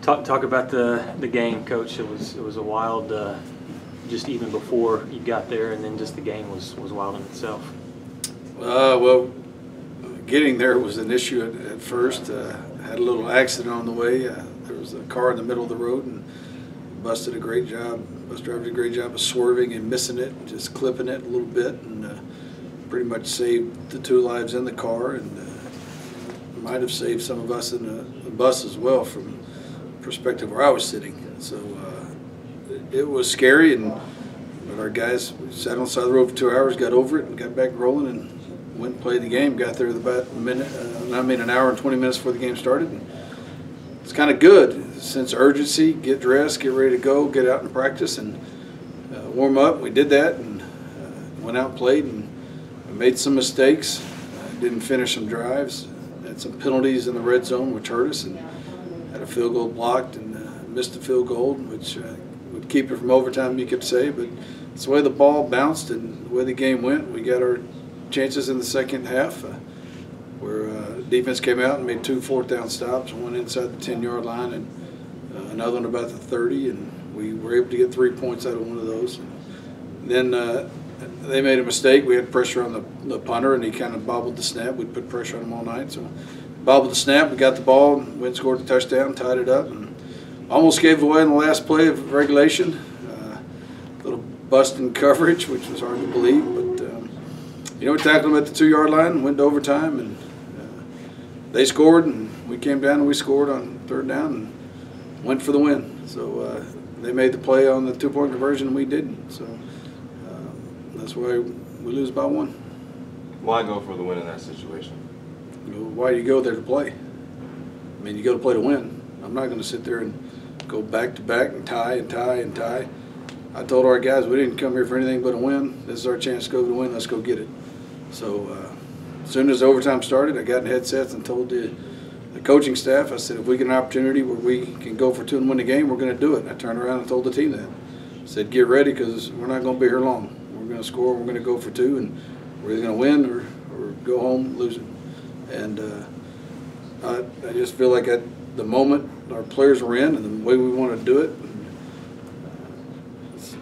Talk about the game, Coach. It was a wild, just even before you got there, and then just the game was wild in itself. Well, getting there was an issue at first. Had a little accident on the way. There was a car in the middle of the road and bus driver did a great job of swerving and missing it, just clipping it a little bit, and pretty much saved the 2 lives in the car, and might have saved some of us in the bus as well from the perspective where I was sitting. So it was scary, but our guys sat on the side of the road for 2 hours, got over it, and got back rolling, and went and played the game. Got there about an hour and 20 minutes before the game started. And it's kind of good. Sense of urgency, get dressed, get ready to go, get out and practice, and warm up. We did that, and went out and played, and made some mistakes. Didn't finish some drives. Had some penalties in the red zone, which hurt us, and had a field goal blocked, and missed a field goal, which would keep it from overtime, you could say. But it's the way the ball bounced and the way the game went. We got our chances in the second half, where defense came out and made 2 4th-down stops, one inside the 10-yard line and another one about the 30, and we were able to get 3 points out of one of those. And then they made a mistake. We had pressure on the punter, and he kind of bobbled the snap. We'd put pressure on him all night, so bobbled the snap. We got the ball, went and scored a touchdown, tied it up, and almost gave away in the last play of regulation. A little bust in coverage, which was hard to believe, but we tackled them at the 2-yard line, went to overtime, and they scored, and we came down and we scored on 3rd down and went for the win. So they made the play on the 2-point conversion, and we didn't. So that's why we lose by 1. Why go for the win in that situation? Why do you go there to play? I mean, you go to play to win. I'm not going to sit there and go back to back and tie and tie and tie. I told our guys we didn't come here for anything but a win. This is our chance to go to win. Let's go get it. So as soon as overtime started, I got in headsets and told the coaching staff, I said, if we get an opportunity where we can go for 2 and win the game, we're going to do it. And I turned around and told the team that. I said, get ready, because we're not going to be here long. We're going to score, we're going to go for 2, and we're either going to win or go home losing. And I just feel like at the moment our players were in and the way we want to do it, it's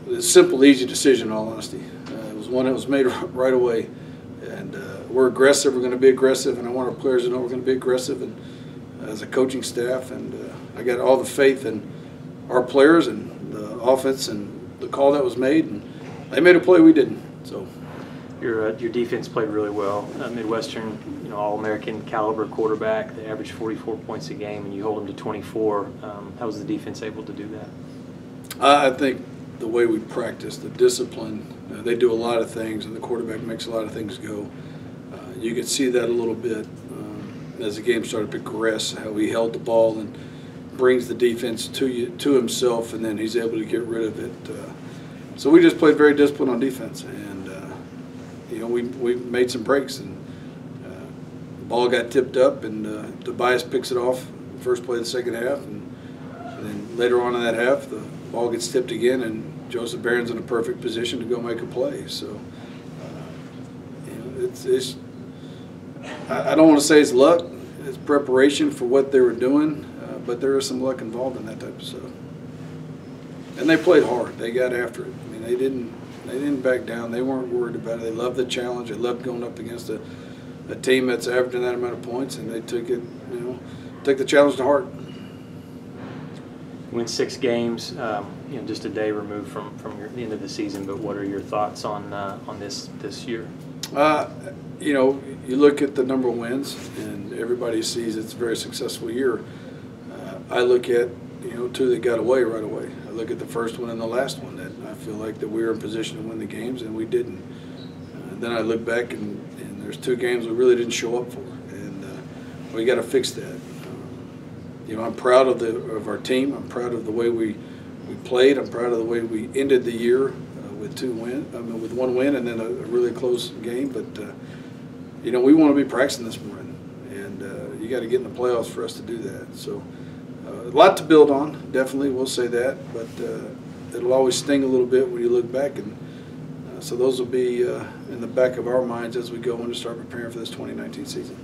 a simple, easy decision, in all honesty. It was one that was made right away. And we're aggressive, we're going to be aggressive, and I want our players to know we're going to be aggressive, and as a coaching staff, and I got all the faith in our players and the offense and the call that was made, and they made a play we didn't. So your defense played really well. Midwestern, All-American caliber quarterback. They averaged 44 points a game, and you hold them to 24. How was the defense able to do that? I think the way we practice, the discipline, they do a lot of things, and the quarterback makes a lot of things go. You could see that a little bit as the game started to progress, how he held the ball and brings the defense to himself, and then he's able to get rid of it. So we just played very disciplined on defense, and we made some breaks, and the ball got tipped up, and Tobias picks it off first play of the second half, and then later on in that half, the ball gets tipped again, and Joseph Barron's in a perfect position to go make a play. So I don't want to say it's luck. It's preparation for what they were doing, but there is some luck involved in that type of stuff. And they played hard. They got after it. I mean, they didn't back down. They weren't worried about it. They loved the challenge. They loved going up against a team that's averaging that amount of points, and they took it, took the challenge to heart. Win 6 games, just a day removed from the end of the season. But what are your thoughts on this year? You look at the number of wins, and everybody sees it's a very successful year. I look at 2 that got away right away. I look at the first one and the last one that I feel like that we were in position to win the games, and we didn't. Then I look back, and there's 2 games we really didn't show up for, and we got to fix that. I'm proud of our team. I'm proud of the way we played. I'm proud of the way we ended the year with 1 win and then a really close game. But we want to be practicing this morning, and you got to get in the playoffs for us to do that. So a lot to build on. Definitely, we'll say that. But it'll always sting a little bit when you look back, and so those will be in the back of our minds as we go in to start preparing for this 2019 season.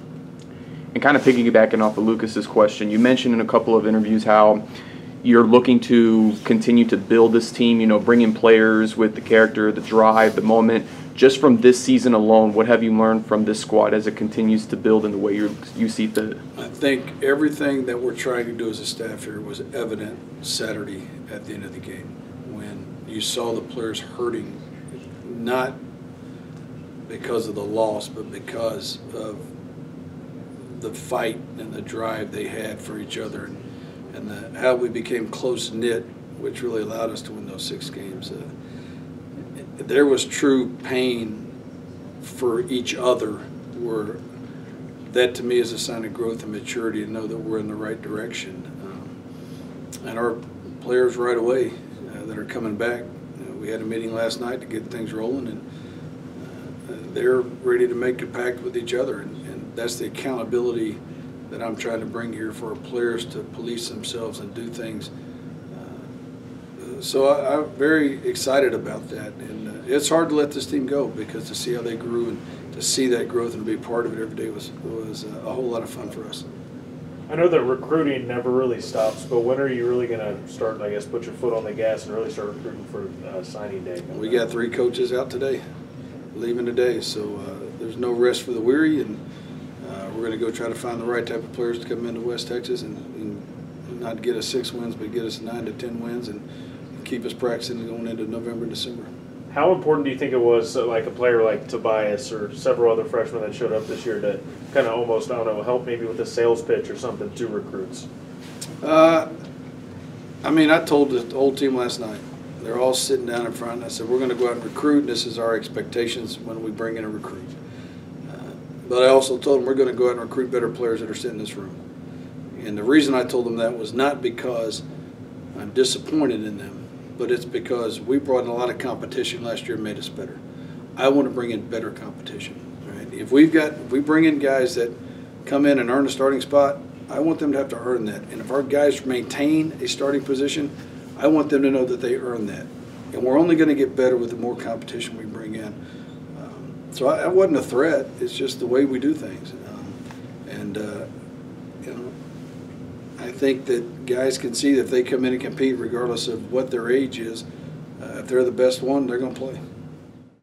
And kind of piggybacking off of Lucas's question, you mentioned in a couple of interviews how you're looking to continue to build this team, bring in players with the character, the drive, the moment. Just from this season alone, what have you learned from this squad as it continues to build in the way you see fit? I think everything that we're trying to do as a staff here was evident Saturday at the end of the game when you saw the players hurting, not because of the loss, but because of the fight and the drive they had for each other, and how we became close-knit, which really allowed us to win those 6 games. There was true pain for each other, where that to me is a sign of growth and maturity to know that we're in the right direction. And our players right away that are coming back, we had a meeting last night to get things rolling, and they're ready to make a pact with each other, and that's the accountability that I'm trying to bring here for our players to police themselves and do things. So I'm very excited about that, and it's hard to let this team go, because to see how they grew and to see that growth and to be part of it every day was a whole lot of fun for us. I know that recruiting never really stops, but when are you really going to start, I guess, put your foot on the gas and really start recruiting for signing day? We got 3 coaches out today, leaving today, so there's no rest for the weary, and we're going to go try to find the right type of players to come into West Texas and not get us 6 wins, but get us 9 to 10 wins and keep us practicing going into November and December. How important do you think it was, like a player like Tobias or several other freshmen that showed up this year, to kind of almost, I don't know, help maybe with a sales pitch or something to recruits? I told the whole team last night. They're all sitting down in front, and I said, we're going to go out and recruit, and this is our expectations when we bring in a recruit. But I also told them we're going to go out and recruit better players that are sitting in this room. And the reason I told them that was not because I'm disappointed in them, but it's because we brought in a lot of competition last year and made us better. I want to bring in better competition. Right? If we bring in guys that come in and earn a starting spot, I want them to have to earn that. And if our guys maintain a starting position, I want them to know that they earn that. And we're only going to get better with the more competition we bring in. So I wasn't a threat. It's just the way we do things. I think that guys can see that if they come in and compete, regardless of what their age is, if they're the best one, they're going to play.